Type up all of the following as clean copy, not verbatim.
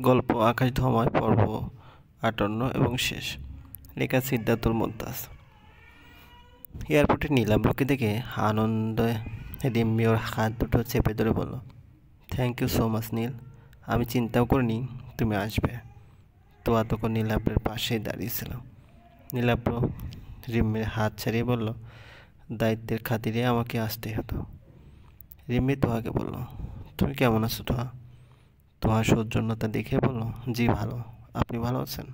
গল্প আকাশধমায় পর্ব ৫৮ এবং শেষ। লেখা সিদ্ধার্থুল মুমতাজ। এয়ারপোর্টে নীলাব্রকে দেখে আনন্দে রিম্মি ওর হাত দুটো চেপে ধরে বলল, থ্যাংক ইউ সো মাচ নীল, আমি চিন্তাও করিনি তুমি আসবে। তো তখন নীলাব্রের পাশেই দাঁড়িয়েছিল। নীলাব্র রিম্মির হাত ছাড়িয়ে বলল, দায়িত্বের খাতিরে আমাকে আসতেই হতো। রিম্মি তোহাকে বলল, তুমি কেমন আছো তোহা? তোহা সৌজন্যতা দেখে বলল, জি ভালো, আপনি ভালো আছেন?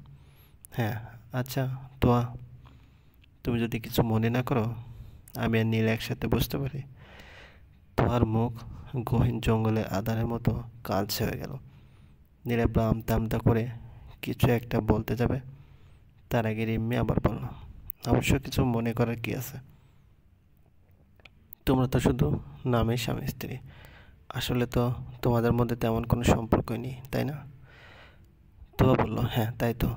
হ্যাঁ। আচ্ছা তোহা, তুমি যদি কিছু মনে না করো, আমি আর নীল একসাথে বসতে পারি? তোহার মুখ গহীন জঙ্গলের আধারের মতো কালচে হয়ে গেল। নীলাব্র আমতা আমতা করে কিছু একটা বলতে যাবে, তার আগে রিম্মি আবার বলল, অবশ্য কিছু মনে করার কি আছে, তোমরা তো শুধু নামেই স্বামী স্ত্রী, আসলে তো তোমাদের মধ্যে তেমন কোনো সম্পর্কই নেই, তাই না? তোয়া বলল, হ্যাঁ তাই তো,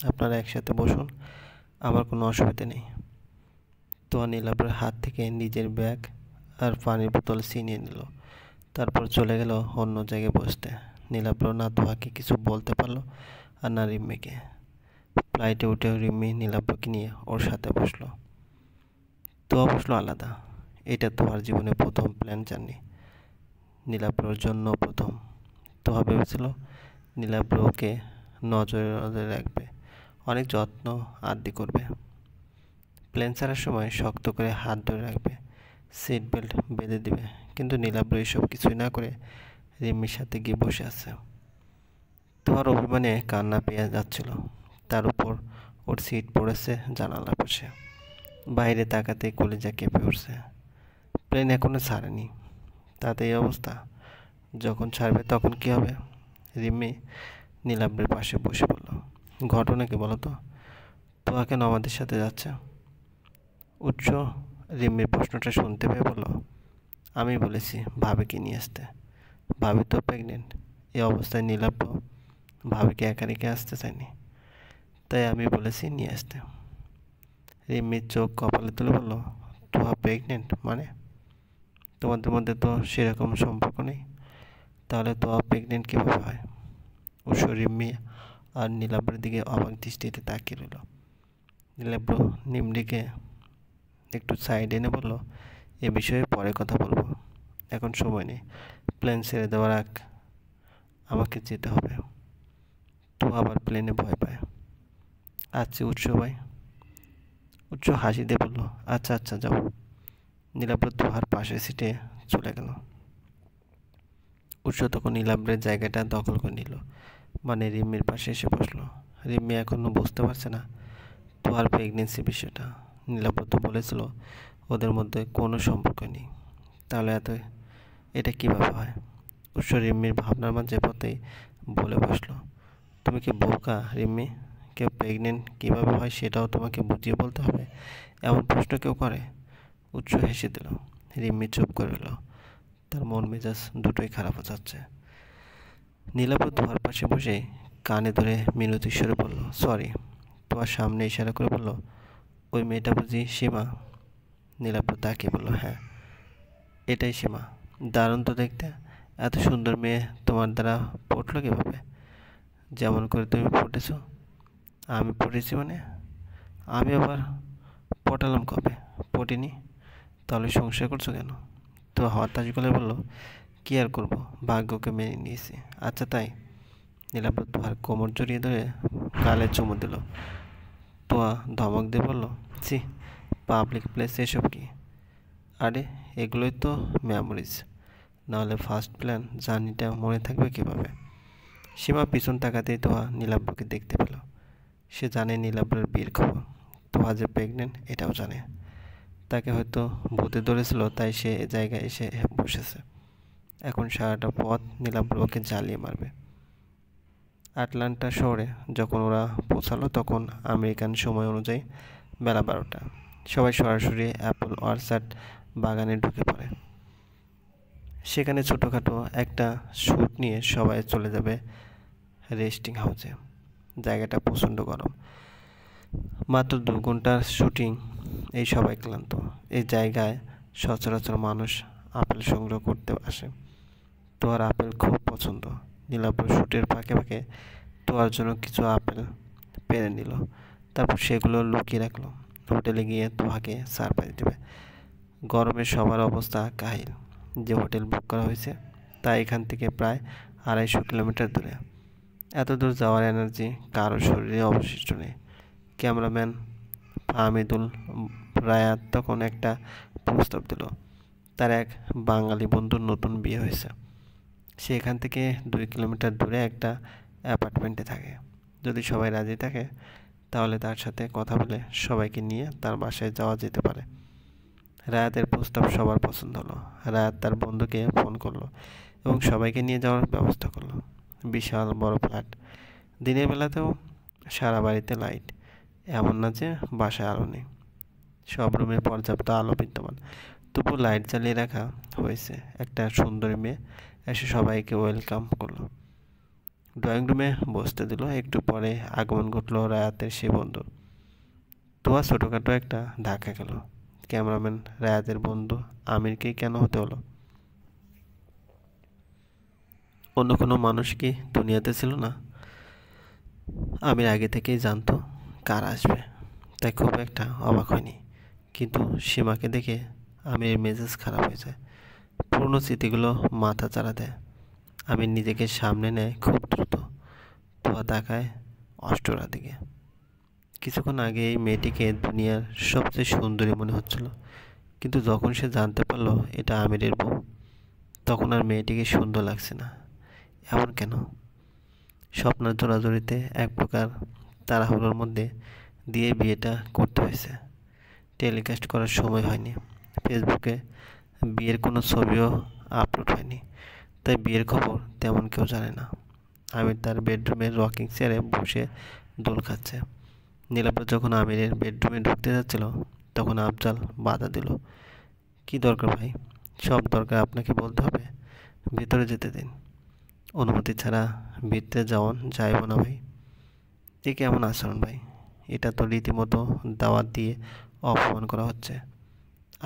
আপনারা একসাথে বসুন, আমার কোনো অসুবিধা নেই। তোয়া নীলাব্রের হাত থেকে নিজের ব্যাগ আর পানির বোতল ছিনিয়ে নিল, তারপর চলে গেল অন্য জায়গায় বসতে। নীলাব্র না তোয়াকে কিছু বলতে পারলো আর না রিম্মিকে। ফ্লাইটে উঠেও রিম্মি নীলাব্রকে নিয়ে ওর সাথে বসলো। তোয়া বসলো আলাদা। এটা তোয়ার জীবনে প্রথম প্ল্যান জার্নি, নীলাব্রর জন্য প্রথম। তোয়া ভেবেছিল নীলাব্র ওকে নজরে নজরে রাখবে, অনেক যত্ন আদি করবে, প্লেন ছাড়ার সময় শক্ত করে হাত ধরে রাখবে, সিট বেল্ট বেঁধে দিবে। কিন্তু নীলাব্র এসব কিছুই না করে রিম্মির সাথে গিয়ে বসে আছে। তোয়ার অভিমানে কান্না পেয়ে যাচ্ছিল। তার উপর ওর সিট পড়েছে জানালার পাশে। বাইরে তাকাতে কলিজা কেঁপে উঠছে। প্লেন এখনো ছাড়েনি, তাতে এই অবস্থা, যখন ছাড়বে তখন কি হবে? রিম্মি নীলাব্রের পাশে বসে পড়ল। ঘটনা কি বলো তো? তোয়া কেন আমাদের সাথে যাচ্ছে? উৎস রিম্মির প্রশ্নটা শুনতে পেয়ে বলল, আমি বলেছি ভাবিকে নিয়ে আসতে, ভাবি তো প্রেগনেন্ট। এই অবস্থায় নীলাব্র ভাবিকে একা রেখে আসতে চায়নি, তাই আমি বলেছি নিয়ে আসতে। রিম্মির চোখ কপালে তুলে বলল, তোয়া প্রেগনেন্ট মানে? তোমাদের মধ্যে তো সেরকম সম্পর্ক নেই, তাহলে তোয়া প্রেগনেন্ট কীভাবে হয়? উৎস রিম্মি আর নীলাব্রের দিকে অবাক দৃষ্টিতে তাকিয়ে রইল। নীলাব্র নিমড়িকে একটু সাইড এনে বলল, এ বিষয়ে পরে কথা বলবো, এখন সময় নেই, প্লেন ছেড়ে দেওয়ার আগ আমাকে যেতে হবে। তো আবার প্লেনে ভয় পায়। আচ্ছা উৎস ভাই। উৎস হাসি দিয়ে বলল, আচ্ছা আচ্ছা যাও। নীলাব্র তোহার পাশের সিটে চলে গেল। উৎস তখন নীলাব্রের জায়গাটা দখল করে নিল, মানে রিম্মির পাশে এসে বসলো। রিম্মি এখনও বুঝতে পারছে না তোহার প্রেগনেন্সি বিষয়টা। নীলাব্র তো বলেছিল ওদের মধ্যে কোনো সম্পর্ক নেই, তাহলে এটা কীভাবে হয়? উৎস রিম্মির ভাবনার মাঝে পথেই বলে বসলো, তুমি কি বোকা রিম্মি? কেউ প্রেগনেন্ট কীভাবে হয় সেটাও তোমাকে বুঝিয়ে বলতে হবে? এমন প্রশ্ন কেউ করে? উৎস হেসে দিল। রিম্মি চুপ করে এলো, তার মন মেজাজ দুটোই খারাপ হয়ে যাচ্ছে। নীলাব্র তোয়ার পাশে বসে কানে ধরে মিনতি স্বরে বলল, সরি। তোয়ার সামনে ইশারা করে বলল, ওই মেয়েটা বুঝি সীমা? নীলাব্র তাকিয়ে বলল, হ্যাঁ এটাই সীমা। দারুণ তো দেখতে, এত সুন্দর মেয়ে তোমার দ্বারা পটলো কীভাবে? যেমন করে তুমি পটেছ। আমি পটেছি মানে? আমি আবার পটালাম কবে? পটিনি। তাহলে সংশয় করছো কেন? তো হতাশ গলায় বলল, কী আর করবো, ভাগ্যকে মেনে নিয়েছি। আচ্ছা তাই? নীলাব্র তোয়ার কোমর জড়িয়ে ধরে গালে চুমু দিল। তোয়া ধমক দিয়ে বলল, ছি, পাবলিক প্লেস এসব কি? আরে এগুলোই তো মেমোরিজ, নাহলে ফার্স্ট প্ল্যান জার্নিটা মনে থাকবে কীভাবে? সীমা পিছন তাকাতেই তোয়া নীলাব্রকে দেখতে পেল। সে জানে নীলাব্রের বিয়ের খবর, তোয়া যে প্রেগনেন্ট এটাও জানে। তাকে হয়তো ভূতে ধরেছিল, তাই সে এ জায়গায় এসে বসেছে। এখন সারাটা পথ নীলাব্র ওকে জ্বালিয়ে মারবে। আটলান্টা শহরে যখন ওরা পৌঁছালো তখন আমেরিকান সময় অনুযায়ী বেলা 12টা। সবাই সরাসরি অ্যাপল অর্চার্ড বাগানে ঢুকে পড়ে। সেখানে ছোটোখাটো একটা শ্যুট নিয়ে সবাই চলে যাবে রেস্টিং হাউসে। জায়গাটা প্রচণ্ড গরম, মাত্র 2 ঘন্টার শ্যুটিং, এই সবাই ক্লান্ত। এই জায়গায় সচরাচর মানুষ আপেল সংগ্রহ করতে আসে। তোয়ার আপেল খুব পছন্দ, নীলাব্র শ্যুটের ফাঁকে ফাঁকে তোয়ার জন্য কিছু আপেল পেরে নিল, তারপর সেগুলো লুকিয়ে রাখলো। হোটেলে গিয়ে তোহাকে সারপ্রাইজ দেবে। গরমে সবার অবস্থা কাহিল। যে হোটেল বুক করা হয়েছে তা এখান থেকে প্রায় 250 কিলোমিটার দূরে। এত দূর যাওয়ার এনার্জি কারোর শরীরে অবশিষ্ট নেই। ক্যামেরাম্যান ফাহমিদুল রায়াত তখন একটা প্রস্তাব দিল। তার এক বাঙালি বন্ধুর নতুন বিয়ে হয়েছে। সে এখান থেকে 2 কিলোমিটার দূরে একটা অ্যাপার্টমেন্টে থাকে। যদি সবাই রাজি থাকে তাহলে তার সাথে কথা বলে সবাইকে নিয়ে তার বাসায় যাওয়া যেতে পারে। রায়াতের প্রস্তাব সবার পছন্দ হলো। রায়াত তার বন্ধুকে ফোন করলো এবং সবাইকে নিয়ে যাওয়ার ব্যবস্থা করলো। বিশাল বড় ফ্ল্যাট, দিনের বেলাতেও সারা বাড়িতে লাইট, এমন না যে বাসায় আলো নেই। সব রুমে পর্যাপ্ত আলো বিদ্যমান, তবু লাইট জ্বালিয়ে রাখা হয়েছে। একটা সুন্দরী মেয়ে এসে সবাইকে ওয়েলকাম করলো, ড্রয়িং রুমে বসতে দিল। একটু পরে আগমন ঘটলো রায়াতের সে বন্ধু। তোয়া ছোটোখাটো একটা ধাক্কা গেল। ক্যামেরাম্যান রায়াতের বন্ধু আমিরকেই কেন হতে হলো? অন্য কোনো মানুষ কি দুনিয়াতে ছিল না? আমির আগে থেকেই জানতো কার আসবে, তাই খুব একটা অবাক হয়নি। কিন্তু সীমাকে দেখে আমির মেজাজ খারাপ হয়ে যায়। পুরনো স্মৃতিগুলো মাথা চাড়া দেয়। আমির নিজেকে সামনে নেয় খুব দ্রুত। তোয়া তাকায় অষ্টরার দিকে। কিছুক্ষণ আগে এই মেয়েটিকে দুনিয়ার সবচেয়ে সুন্দরী মনে হচ্ছিল, কিন্তু যখন সে জানতে পারলো এটা আমিরের বউ, তখন আর মেয়েটিকে সুন্দর লাগছে না। এমন কেন? স্বপ্নের জোড়াজড়িতে এক প্রকার তাড়াহুড়োর মধ্যে দিয়ে বিয়েটা করতে হয়েছে। টেলিকাস্ট করার সময় হয়নি। ফেসবুকে বিয়ের কোনো ছবিও আপলোড হয়নি, তাই বিয়ের খবর তেমন কেউ জানে না। আমির তার বেডরুমের রকিং চেয়ারে বসে দোল খাচ্ছে। নীলাব্র যখন আমিরের বেডরুমে ঢুকতে যাচ্ছিল তখন আফজাল বাধা দিল। কি দরকার ভাই? সব দরকার আপনাকে বলতে হবে? ভিতরে যেতে দিন। অনুমতি ছাড়া ভিতরে যাইব না ভাই। এ কেমন আচরণ ভাই? এটা তো রীতিমতো দাওয়াত দিয়ে অপমান করা হচ্ছে।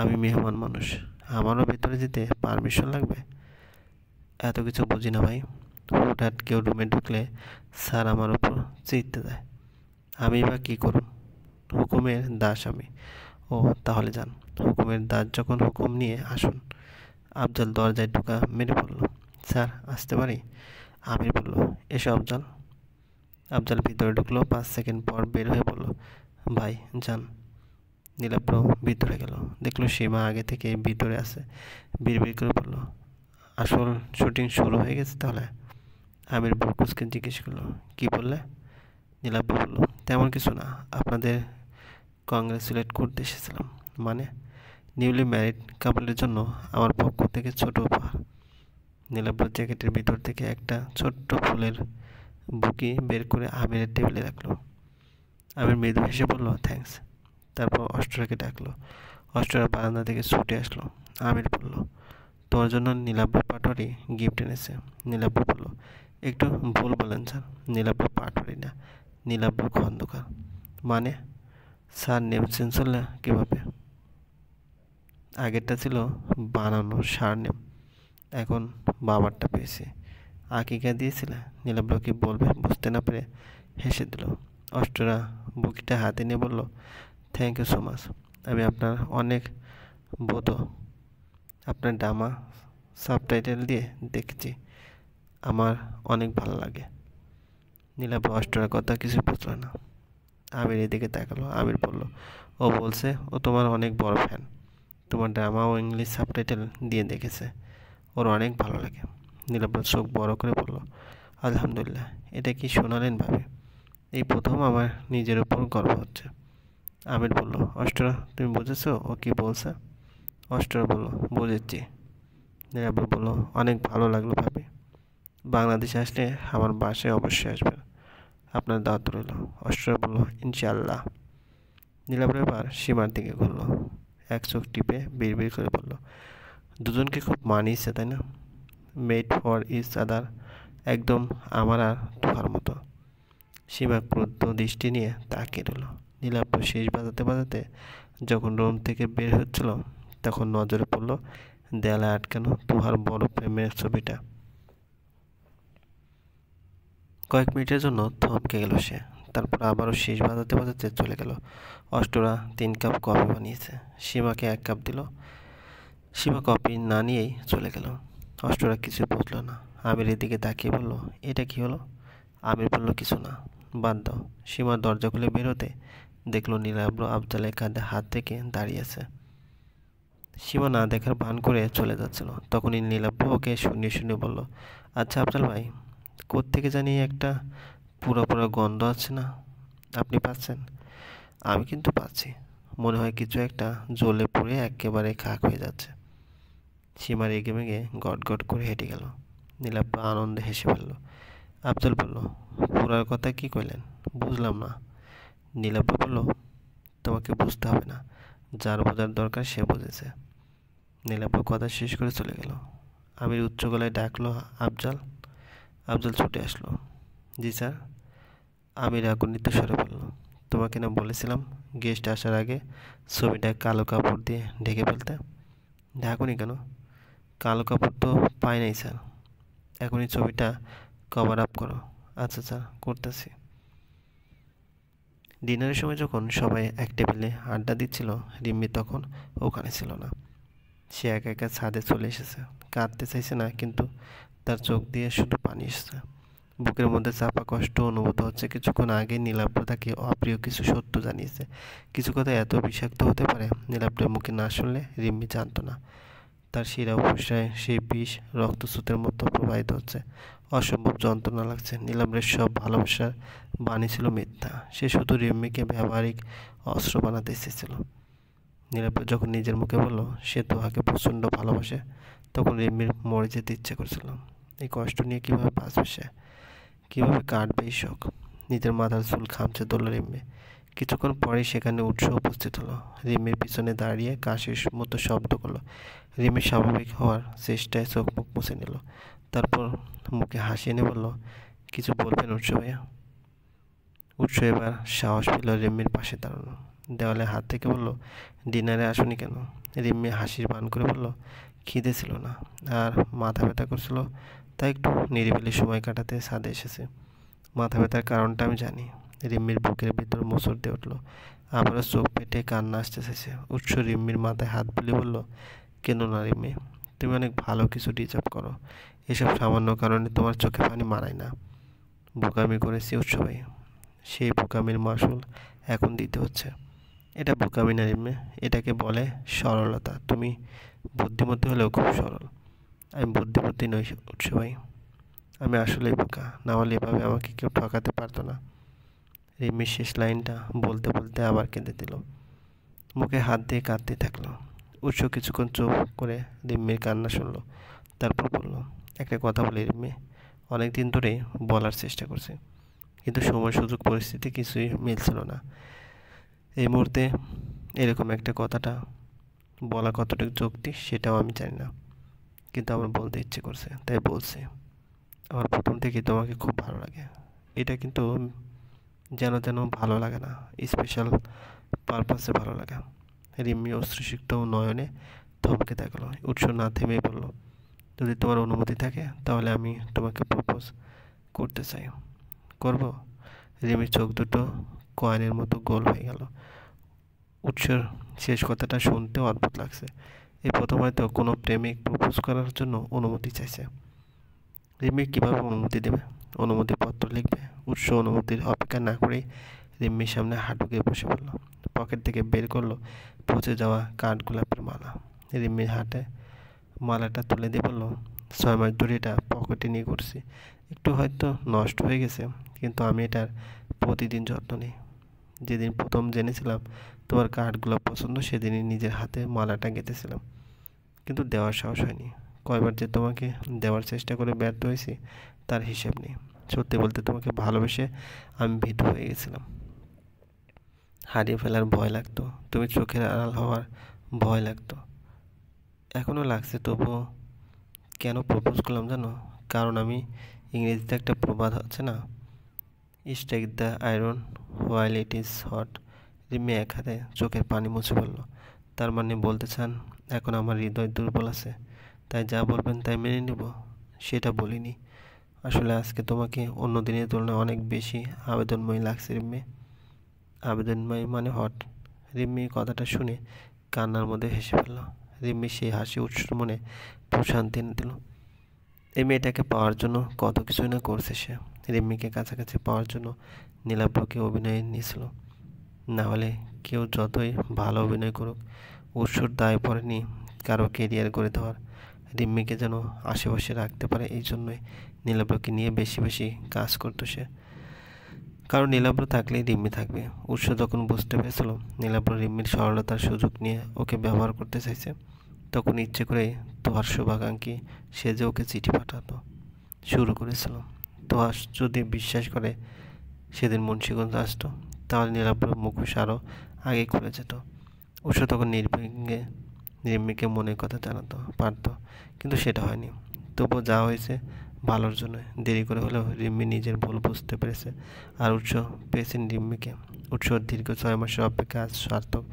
আমি মেহমান মানুষ, আমারও ভিতরে যেতে পারমিশন লাগবে? এত কিছু বুঝি না ভাই। হুটহাট কেউ রুমে ঢুকলে স্যার আমার উপর চিৎতে দেয়। আমি বা কী করুন? হুকুমের দাস আমি। ও তাহলে যান। হুকুমের দাস যখন হুকুম নিয়ে আসুন। আফজাল দরজায় ঢোকা মেরে পড়ল। স্যার আসতে পারি? আমির বলল, এসো আফজাল। আফজাল ভিতরে ঢুকলো। 5 সেকেন্ড পর বের হয়ে বলল, ভাই যান। নীলাব্র ভিতরে গেল, দেখলো সীমা আগে থেকে ভিতরে আছে। বিড়বিড় করে বলল, আসল শুটিং শুরু হয়ে গেছে তাহলে? আমির বুরকুসকে জিজ্ঞেস করলো, কি বললে? নীলাব্র বলল, তেমন কিছু না, আপনাদের কংগ্রেচুলেট করতে এসেছিলাম। মানে? নিউলি ম্যারিড কাপলের জন্য আমার পক্ষ থেকে ছোট উপহার। নীলাব্র জ্যাকেটের ভিতর থেকে একটা ছোট্ট ফুলের বুকি বের করে আমিরের টেবিলে রাখলো। আমির মৃদু হেসে বলল, থ্যাঙ্কস। তারপর অষ্টরাকে ডাকলো। অষ্টরা বারান্দা থেকে ছুটে আসলো। আমির বলল, তোর জন্য নীলাব্র পাটোয়ারি গিফট এনেছে। নীলাব্র বলল, একটু ভুল বলেন স্যার, নীলাব্র পাটোয়ারি না, নীলাব্র খন্দকার। মানে? স্যার নেম চেঞ্জ হলে কীভাবে? আগেরটা ছিল বানানো সার নেম, এখন বাবারটা পেয়েছি। আকিকা দিয়েছিলে? নীলাব্র কি বলবে বুঝতে না পেরে হেসে দিল। অষ্টরা বুকিটা হাতে নিয়ে বলল, থ্যাংক ইউ সো মাচ। আমি আপনার অনেক বোধ আপনার ড্রামা সাবটাইটেল দিয়ে দেখছি, আমার অনেক ভালো লাগে। নীলাব্র অষ্টরার কথা কিছু বুঝল না। আমির এদিকে তাকালো। আমির বলল, ও বলছে ও তোমার অনেক বড় ফ্যান, তোমার ড্রামা ও ইংলিশ সাবটাইটেল দিয়ে দেখেছে, ওর অনেক ভালো লাগে। নীলাব্র চোখ বড় করে বলল, আলহামদুলিল্লাহ। এটা কি শোনালেন ভাবে? এই প্রথম আমার নিজের উপর গর্ব হচ্ছে। আমির বলল, অষ্টরা তুমি বুঝেছো ও কি বলছে? অষ্টরা বলল, বুঝেছি। নীলাব্র বলল, অনেক ভালো লাগলো ভাবি। বাংলাদেশে আসলে আমার বাসায় অবশ্যই আসবেন, আপনার দাওয়াত রইল। অষ্টরা বলল, ইনশাআল্লাহ। নীলাব্র এবার সীমার দিকে ঘুরল, এক চোখ টিপে বিড়বিড় করে বলল, দুজনকে খুব মানিয়েছে তাই না? মেড ফর ইচ আদার, একদম আমার আর তোহার মতো। সীমা ক্রুদ্ধ দৃষ্টি নিয়ে তাকিয়ে রইল। নীলাব্র শেষ বাজাতে বাজাতে যখন রুম থেকে বের হচ্ছিল তখন নজরে পড়ল দেয়ালে আটকানো তোহার বড় প্রেমের ছবিটা। কয়েক মিনিটের জন্য থমকে গেল সে। তারপর আবারও শেষ বাজাতে বাজাতে চলে গেল। অষ্টরা 3 কাপ কফি বানিয়েছে, সীমাকে 1 কাপ দিল। সীমা কফি না নিয়েই চলে গেল। অষ্টরা কিছু বুঝল না। আমিরের দিকে তাকিয়ে বলল, এটা কি হলো? আমির বলল, কিছু না, বাদ দাও। সীমা দরজা খুলে বেরোতে দেখলো নীলাব্র আফজালের কাঁধে হাত রেখে দাঁড়িয়ে আছে। সীমা না দেখার ভান করে চলে যাচ্ছিল। তখনই নীলাব্র ওকে শুনিয়ে শুনিয়ে বলল, আচ্ছা আফজাল ভাই, কোত্থেকে জানি একটা পুরো পুরো গন্ধ আছে না, আপনি পাচ্ছেন? আমি কিন্তু পাচ্ছি। মনে হয় কিছু একটা জ্বলে পুড়ে একেবারে খাক হয়ে যাচ্ছে। সীমা রেগে মেগে গট গট করে হেঁটে গেল। নীলাব্র আনন্দে হেসে ফেলল। আফজাল বলল, পুরার কথা কি কইলেন? বুঝলাম না। নীলাব্র বলল, তোমাকে বুঝতে হবে না, যার বোঝার দরকার সে বুঝেছে। নীলাব্র কথা শেষ করে চলে গেল। আমির উচ্চ গলায় ডাকলো, আফজাল। আফজাল ছুটে আসলো। জি স্যার। আমির রাগান্বিত স্বরে বলল, তোমাকে না বলেছিলাম গেস্ট আসার আগে ছবিটা কালো কাপড় দিয়ে ঢেকে ফেলতে? ঢাকুনি কেন? কালো কাপড় তো পাই নাই স্যার। এখনই ছবিটা কভার আপ করো। আচ্ছা স্যার, করতেছি। ডিনারের সময় যখন সবাই এক টেবিলে আড্ডা দিচ্ছিল, রিম্মি তখন ওখানে ছিল না। সে একা একা ছাদে চলে এসেছে। কাঁদতে চাইছে না, কিন্তু তার চোখ দিয়ে শুধু পানি এসেছে। বুকের মধ্যে চাপা কষ্ট অনুভূত হচ্ছে। কিছুক্ষণ আগে নীলাব্র তাকে অপ্রিয় কিছু সত্য জানিয়েছে। কিছু কথা এত বিষাক্ত হতে পারে, নীলাব্রের মুখে না শুনলে রিম্মি জানত না। তার শিরা উপসায় সেই বিষ রক্তস্রোতের মতো প্রবাহিত হচ্ছে। অসম্ভব যন্ত্রণা লাগছে। নীলাব্রের সব ভালোবাসার বাণী ছিল মিথ্যা। সে শুধু রিম্মিকে ব্যবহারিক অস্ত্র বানাতে এসেছিল। নীলাব্র যখন নিজের মুখে বলল সে তোহাকে প্রচণ্ড ভালোবাসে, তখন রিম্মির মরে যেতে ইচ্ছে করছিল। এই কষ্ট নিয়ে কীভাবে বাঁচবে সে? কীভাবে কাটবে এই শোক? নিজের মাথার চুল খামচে ধরল রিম্মি। কিছুক্ষণ পরেই সেখানে উৎস উপস্থিত হলো। রিম্মির পিছনে দাঁড়িয়ে কাশির মতো শব্দ করলো। রিমি স্বাভাবিক হওয়ার চেষ্টায় চোখ মুখ মুছে নিল। তারপর মুখে হাসি এনে বলল, কিছু বলবেন উৎস ভাইয়া? উৎস এবার সাহস পেল রিম্মির পাশে দাঁড়ানো। দেওয়ালে হাত থেকে বলল, ডিনারে আসুনি কেন? রিম্মি হাসির ভান করে বলল, খিদে ছিল না, আর মাথা ব্যথা করছিল, তাই একটু নিরিবিলি সময় কাটাতে ছাদে এসেছে। মাথা ব্যথার কারণটা আমি জানি। রিম্মির বুকের ভিতর মোচড় দিয়ে উঠল। আবারও চোখ পেটে কান্না আসতে চাইছে। উৎস রিম্মির মাথায় হাত বুলিয়ে বলল, কেন না রিম্মি, তুমি অনেক ভালো কিছু ডিজার্ভ করো। এসব সামান্য কারণে তোমার চোখে পানি মানায় না। বোকামি করেছি উৎস ভাই, সেই বোকামির মাসুল এখন দিতে হচ্ছে। এটা বোকামি না রিম্মি, এটাকে বলে সরলতা। তুমি বুদ্ধিমতী হলেও খুব সরল। আমি বুদ্ধিমতী নই উৎস ভাই, আমি আসলেই বোকা। না হলে এভাবে আমাকে কেউ ঠকাতে পারতো না। রিম্মির শেষ লাইনটা বলতে বলতে আবার কেঁদে দিল। মুখে হাত দিয়ে কাঁদতে থাকলো। উৎস কিছুক্ষণ চুপ করে রিম্মির কান্না শুনল। তারপর বলল, একটা কথা বলি রিম্মি, অনেক দিন ধরেই বলার চেষ্টা করছি, কিন্তু সময় সুযোগ পরিস্থিতি কিছুই মিলছিল না। এই মুহূর্তে এরকম একটা কথাটা বলা কতটুকু যৌক্তিক সেটাও আমি জানি না, কিন্তু আমার বলতে ইচ্ছে করছে, তাই বলছি। আমার প্রথম থেকেই তোমাকে খুব ভালো লাগে। এটা কিন্তু যেন যেন ভালো লাগে না, স্পেশাল পারপাসে ভালো লাগা। রিম্মি অশ্রুসিক্ত নয়নে থমকে থাকলো। উৎস না থেমেই বলল, যদি তোমার অনুমতি থাকে তাহলে আমি তোমাকে প্রপোজ করতে চাই। করব? রিমির চোখ দুটো কয়েনের মতো গোল হয়ে গেল। উৎসর শেষ কথাটা শুনতেও অদ্ভুত লাগছে। এই প্রথম হয়তো কোনো প্রেমিক প্রপোজ করার জন্য অনুমতি চাইছে। রিমি কীভাবে অনুমতি দেবে? অনুমতিপত্র লিখবে? উৎস অনুমতির অপেক্ষা না করেই রিম্মির সামনে হাঁটুকে বসে পড়ল। পকেট থেকে বের করলো পচে যাওয়া কাঠগোলাপের মালা। রিম্মির হাতে মালাটা তুলে দিয়ে বলল, 6 মাস ধরে এটা পকেটে নিয়ে ঘুরছি। একটু হয়তো নষ্ট হয়ে গেছে, কিন্তু আমি এটার প্রতিদিন যত্ন নিই। যেদিন প্রথম জেনেছিলাম তোমার কাঠগোলাপ পছন্দ, সেদিনই নিজের হাতে মালাটা গেঁথেছিলাম, কিন্তু দেওয়ার সাহস হয়নি। কয়বার যে তোমাকে দেওয়ার চেষ্টা করে ব্যর্থ হয়েছি তার হিসেব নেই। সত্যি বলতে তোমাকে ভালোবেসে আমি ভীতু হয়ে গেছিলাম। হারিয়ে ফেলার ভয় লাগতো, তুমি চোখের আড়াল হওয়ার ভয় লাগতো, এখনও লাগছে। তবুও কেন প্রপোজ করলাম জানো? কারণ আমি ইংরেজিতে একটা প্রবাদ আছে না, strike the iron while it is hot. Rimi এক হাতে চোখের পানি মুছে বলল, তার মানে বলতে চান এখন আমার হৃদয় দুর্বল আছে, তাই যা বলবেন তাই মেনে নেব? সেটা বলিনি। আসলে আজকে তোমাকে অন্য দিনের তুলনায় অনেক বেশি আবেদনময়ী লাগছে রিম্মি। আবেদনময়ী মানে হট। রিম্মি কথাটা শুনে কান্নার মধ্যে হেসে ফেলল। রিম্মি সেই হাসি উৎসর মনে প্রশান্তি এনে দিল। এই মেয়েটাকে পাওয়ার জন্য কত কিছুই না করছে সে। রিম্মিকে কাছাকাছি পাওয়ার জন্য নীলাব্রকে অভিনয়ে নিয়েছিল। না হলে কেউ যতই ভালো অভিনয় করুক, উৎসর দায় পড়েনি কারো কেরিয়ার গড়ে দেওয়ার। রিম্মিকে যেন আশেপাশে রাখতে পারে, এই জন্যই নীলাব্রকে নিয়ে বেশি বেশি কাজ করতো সে। কারণ নীলাব্র থাকলেই রিম্মি থাকবে। উৎস যখন বুঝতে পেরেছিল নীলাব্র রিম্মির সরলতার সুযোগ নিয়ে ওকে ব্যবহার করতে চাইছে, তখন ইচ্ছে করে তোহার শুভাকাঙ্ক্ষী সে যে ওকে চিঠি পাঠাতো শুরু করেছিল। তোহার যদি বিশ্বাস করে সেদিন মুন্সিগঞ্জ আসতো, তাহলে নীলাব্রর মুখোশ আরও আগে খুলে যেত। উৎস তখন নির্বিঘ্নে রিম্মিকে মনের কথা জানাতে পারত, কিন্তু সেটা হয়নি। তবুও যা হয়েছে ভালোর জন্য। দেরি করে হলেও রিম্মি নিজের ভুল বুঝতে পেরেছে, আর উৎস পেয়েছেন রিম্মিকে। উৎসর দীর্ঘ 6 মাসের অপেক্ষা আজ সার্থক।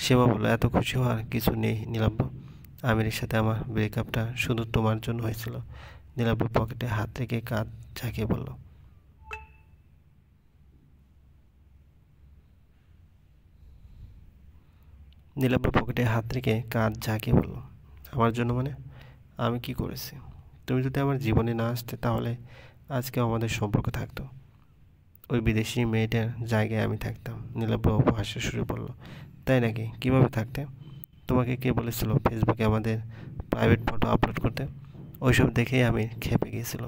সেবা বলল, এত খুশি হওয়ার কিছু নেই নীলাব্র। আমিরের সাথে আমার ব্রেকআপটা শুধু তোমার জন্য হয়েছিল। নীলাব্র পকেটে হাত রেখে কাঁধ ঝাঁকিয়ে বলল। নীলাব্র পকেটে হাত রেখে কাঁধ ঝাঁকিয়ে বলল, আমার জন্য মানে? আমি কি করেছি? তুমি যদি আমার জীবনে না আসতে তাহলে আজকে আমাদের সম্পর্ক থাকতো। ওই বিদেশি মেয়েটার জায়গায় আমি থাকতাম। নীলাব্র উপহাসের সুরে বলল, তাই নাকি? কিভাবে থাকতে? তোমাকে কে বলেছিল ফেসবুকে আমাদের প্রাইভেট ফটো আপলোড করতে? ওইসব দেখেই আমি খেপে গিয়েছিল।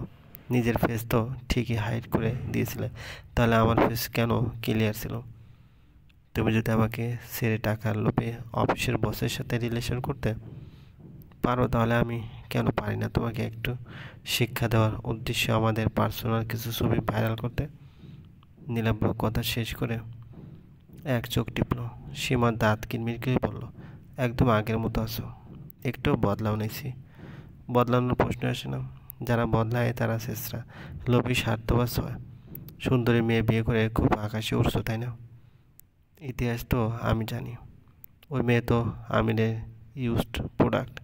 নিজের ফেস তো ঠিকই হাইড করে দিয়েছিলে, তাহলে আমার ফেস কেন ক্লিয়ার ছিল? তুমি যদি আমাকে ছেড়ে টাকার লোভে অফিসের বসের সাথে রিলেশন করতে পারো, তাহলে আমি কেন পারি না তোমাকে একটু শিক্ষা দেওয়ার উদ্দেশ্যে আমাদের পার্সোনাল কিছু ছবি ভাইরাল করতে? নীলাব্র কথা শেষ করে এক চোখ টিপল। সীমা দাঁত কিরমির করে বলল, একদম আগের মতো আছো, একটুও বদলাও নিয়েছি। বদলানোর প্রশ্ন আসে না। যারা বদলায় তারা শেষরা লোভী স্বার্থবাস হয়। সুন্দরী মেয়ে বিয়ে করে খুব আকাশে উঠছো, তাই না? ইতিহাস তো আমি জানি। ওই মেয়ে তো আমিরের ইউজড প্রোডাক্ট।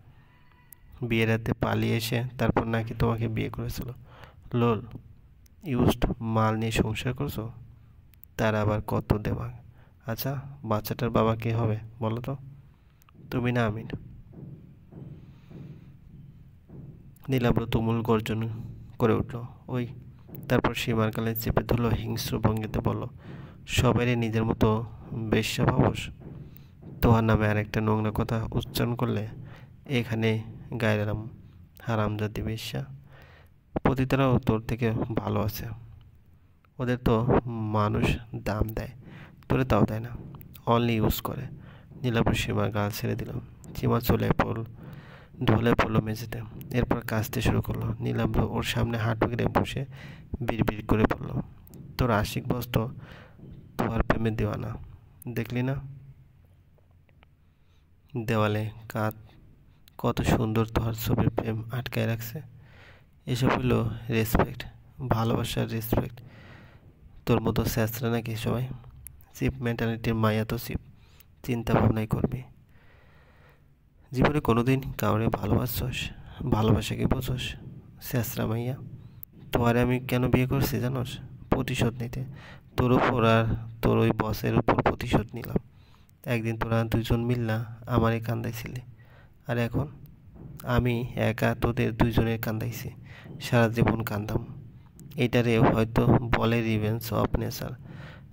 বিয়ের রাতে পালিয়ে এসে তারপর নাকি তোমাকে বিয়ে করেছিল। লোল, ইউজড মাল নিয়ে সংসার করছো? তার আবার কত দেমাগ। আচ্ছা, বাচ্চাটার বাবা কে হবে বলো তো? তুমি না আমিন? নীলাব্র তুমুল গর্জন করে উঠল। ওই, তারপর সীমার গালে চেপে ধরল হিংস্র ভঙ্গিতে বলল, সবারই নিজের মতো বেশ্যা ভাবস? তোমার নামে আর একটা নোংরা কথা উচ্চারণ করলে এখানে গায়ে এলাম। হারামজাদি বেশ্যা। পতিতারাও তোর থেকে ভালো আছে। ওদের তো মানুষ দাম দেয়, তোরে তাও দেয় না, অনলি ইউজ করে। নীলাব্র সীমার গাল ছেড়ে দিল। সীমা ঢলে পড়লো মেঝেতে। এরপর কাঁদতে শুরু করলো। নীলাব্র ওর সামনে হাঁটু গেড়ে বসে বিড়বিড় করে বলল, তোর আশিক বস তো তোমার প্রেমে দেওয়ানা, দেখলি না? দেওয়ালে কাঁধ কত সুন্দর তোহার ছবির প্রেম আটকায় রাখছে। এসব হলো রেসপেক্ট, ভালোবাসার রেসপেক্ট। তোর মতো স্যাঁচরা নাকি সবাই? চিপ মেন্টালিটির মায়া তো চিপ, চিন্তা ভাবনাই করবি। জীবনে কোনোদিন কাউরে ভালোবাসছস? ভালোবাসাকে বোঝস? স্যাঁচরা মাইয়া। তোয়ারে আমি কেন বিয়ে করছি জানোস? প্রতিশোধ নিতে। তোর উপর আর তোর ওই বসের উপর প্রতিশোধ নিলাম। একদিন তোরা দুজন মিল্লা আমারে কান্দাইছিলি, আর এখন আমি একা তোদের দুইজনের কান্দাইছি। সারা জীবন কান্দাম। এইটারে হয়তো বলে রিভেঞ্জ অফ নেচার।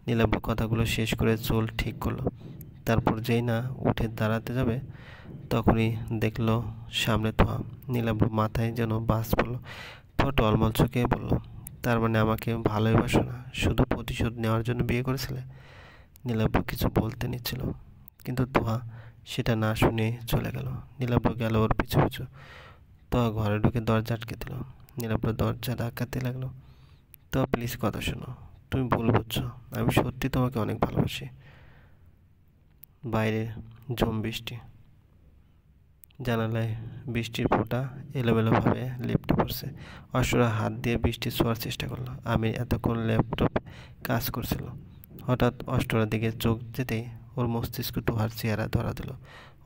নীলাব্র কথাগুলো শেষ করে চুল ঠিক করলো। তারপর যেই না উঠে দাঁড়াতে যাবে, তখনই দেখলো সামনে তোহা। নীলাব্র মাথায় যেন বাজ পড়লো। তোহা টলমল চোখে বলল, তার মানে আমাকে ভালোই বাসো না, শুধু প্রতিশোধ নেওয়ার জন্য বিয়ে করেছিলে? নীলাব্র কিছু বলতে নিচ্ছিল, কিন্তু তোহা সেটা না শুনে চলে গেল। নীলাব্র গেল ওর পিছু পিছু। তোহা ঘরে ঢুকে দরজা আটকে দিল। নীলাব্র দরজা ধাক্কাতে লাগলো। তোহা প্লিজ কথা শোনো, তুমি ভুল বুঝছো, আমি সত্যি তোমাকে অনেক ভালোবাসি। বাইরে ঝুম বৃষ্টি। জানালায় বৃষ্টির ফোঁটা এলোমেলোভাবে লেপ্টে পড়ছে। অষ্টরা হাত দিয়ে বৃষ্টি ছোঁয়ার চেষ্টা করলো। আমি এতক্ষণ ল্যাপটপ কাজ করছিল। হঠাৎ অষ্টরার দিকে চোখ যেতেই ওর মস্তিষ্ক তোহার চেহারা ধরা দিল।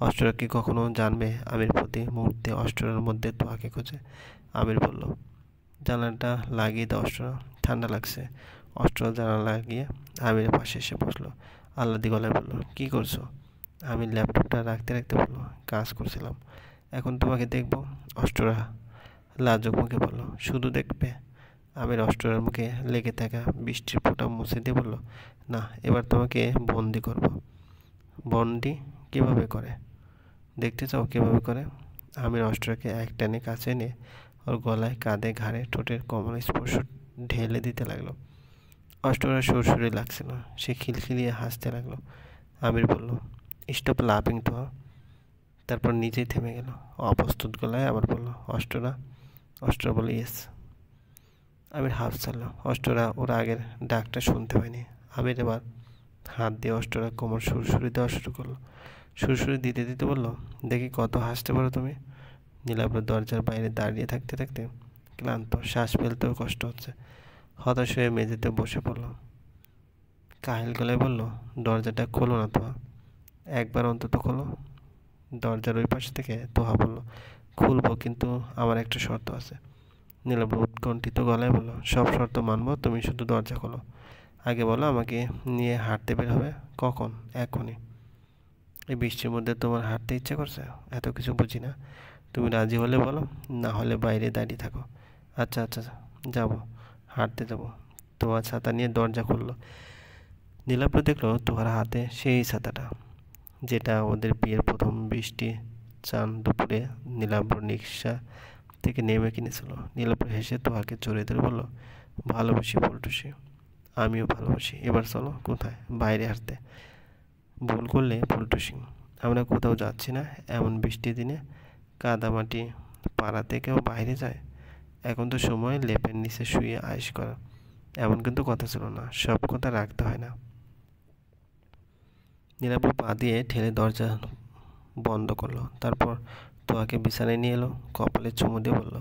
অষ্টরা কি কখনো জানবে আমির প্রতি মুহূর্তে অষ্টরার মধ্যে তোহাকে খোঁজে? আমির বলল, জানালাটা লাগিয়ে দাও অষ্টরা, ঠান্ডা লাগছে। অষ্টরা জানালা লাগিয়ে আমিরের পাশে এসে বসলো। আহ্লাদি গলায় বলল, কী করছো? আমি ল্যাপটপটা রাখতে রাখতে বলল, কাজ করছিলাম। এখন তোমাকে দেখবো? অষ্টরা লাজুক মুখে বলল, শুধু দেখবে? আমির অষ্টরার মুখে লেগে থাকা বৃষ্টির ফোঁটা মুছে দিয়ে বলল, না, এবার তোমাকে বন্দি করব। বন্দি কীভাবে করে? দেখতে চাও কীভাবে করে? আমির অষ্টরাকে এক টানে কাছে এনে ওর গলায়, কাঁধে, ঘাড়ে, ঠোঁটের কোমল স্পর্শ ঢেলে দিতে লাগলো। অষ্টরা সুরসুরি লাগছিল, সে খিলখিলিয়ে হাসতে লাগলো। আমির বলল, স্টপ লাফিং তো। তারপর নিজেই থেমে গেল। অপ্রস্তুত গলায় আবার বলল, অষ্টরা। অষ্টরা বলল, ইয়েস। আমির হাফ ছাড়ল। অষ্টরা ওর আগের ডাকটা শুনতে হয়নি। আমির এবার হাত দিয়ে অষ্টরা কোমর সুরসুরি দেওয়া শুরু করলো। সুরসুরি দিতে দিতে বলল, দেখি কত হাসতে পারো তুমি। নীলাব্র দরজার বাইরে দাঁড়িয়ে থাকতে থাকতে ক্লান্ত, শ্বাস ফেলতেও কষ্ট হচ্ছে। হতাশ হয়ে মেঝেতে বসে পড়ল। কাহিল গলায় বলল, দরজাটা খোলো না তোহা, একবার অন্তত খোলো। দরজার ওই পাশ থেকে তোহা বলল, খুলবো, কিন্তু আমার একটা শর্ত আছে। নীলাব্র উৎকণ্ঠিত গলায় বলল, সব শর্ত মানবো, তুমি শুধু দরজা খোলো। আগে বলো, আমাকে নিয়ে হাঁটতে বের হবে কখন? এখনই। এই বৃষ্টির মধ্যে তোমার হাঁটতে ইচ্ছে করছে? এত কিছু বুঝি না। তুমি রাজি হলে বলো, না হলে বাইরে দাঁড়িয়ে থাকো। আচ্ছা আচ্ছা, যাবো, হাঁটতে যাবো। তোয়া ছাতা নিয়ে দরজা খুললো। নীলাব্র দেখলো তোহার হাতে সেই ছাতাটা, যেটা ওদের বিয়ের প্রথম বৃষ্টি চান দুপুরে নীলাব্র রিক্সা থেকে নেমে কিনেছিল। নীলাব্র হেসে তোহাকে জড়িয়ে ধরে বলল, ভালোবাসি ফুলটুসি, আমিও ভালোবাসি। এবার চলো। কোথায়? বাইরে হাঁটতে। ভুল করলে ফুলটুসি, আমরা কোথাও যাচ্ছি না এমন বৃষ্টির দিনে। কাদামাটি পাড়াতে কেউ বাইরে যায়? এখন তো সময় লেপের নিচে শুয়ে আয়েশ করা। এমন কিন্তু কথা ছিল না, সব কথা রাখতে হয় না। নীলাব্র পা দিয়ে ঠেলে দরজা বন্ধ করলো। তারপর তোয়াকে বিছানায় নিয়ে এলো, কপালে চুমু দিয়ে বলল,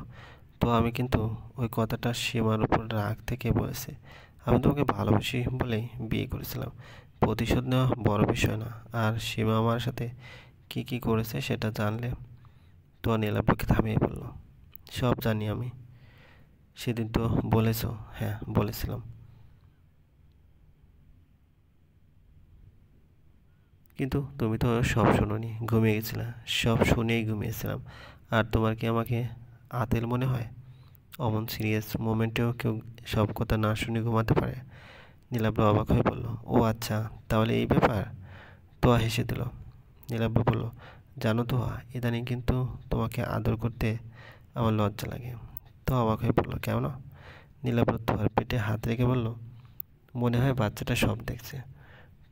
তো আমি কিন্তু ওই কথাটা সীমার উপর রাগ থেকে বলেছি। আমি তোমাকে ভালোবাসি বলেই বিয়ে করেছিলাম। প্রতিশোধ নেওয়া বড় বিষয় না। আর সীমা আমার সাথে কি কি করেছে সেটা জানলে। তোয়া নীলাব্রকে থামিয়ে বলল, সব জানি আমি। সেদিন তো বলেছ। হ্যাঁ, বলেছিলাম, কিন্তু তুমি তো সব শোনোনি, ঘুমিয়ে গেছিলা। সব শুনেই ঘুমিয়েছিলাম। আর তোমার কি আমাকে আতেল মনে হয়? অমন সিরিয়াস মোমেন্টেও কেউ সব কথা না শুনে ঘুমাতে পারে? নীলাব্র অবাক হয়ে বলল, ও আচ্ছা, তাহলে এই ব্যাপার। তোয়া হেসে দিল। নীলাব্র বলল, জানো তোয়া, ইদানিং কিন্তু তোমাকে আদর করতে আমার লজ্জা লাগে। তো অবাক হয়ে বলল, কেমন? নীলাব্র তোয়ার পেটে হাত রেখে বলল, মনে হয় বাচ্চাটা সব দেখছে।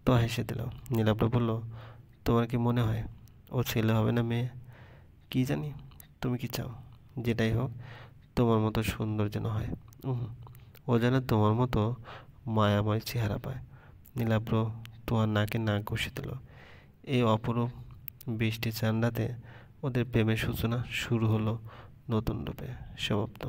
তো হেসে দিল। নীলাব্র বলল, তোমার কি মনে হয় ও ছেলে হবে না মেয়ে? কি জানি। তুমি কি চাও? যেটাই হোক, তোমার মতো সুন্দর যেন হয়। ও যেন তোমার মতো মায়াময় চেহারা পায়। নীলাব্র তোমার নাকে নাক ঘষে দিল। এই অপরূপ বৃষ্টি চান রাতে ওদের প্রেমের সূচনা শুরু হলো নতুন রূপে। সমাপ্ত।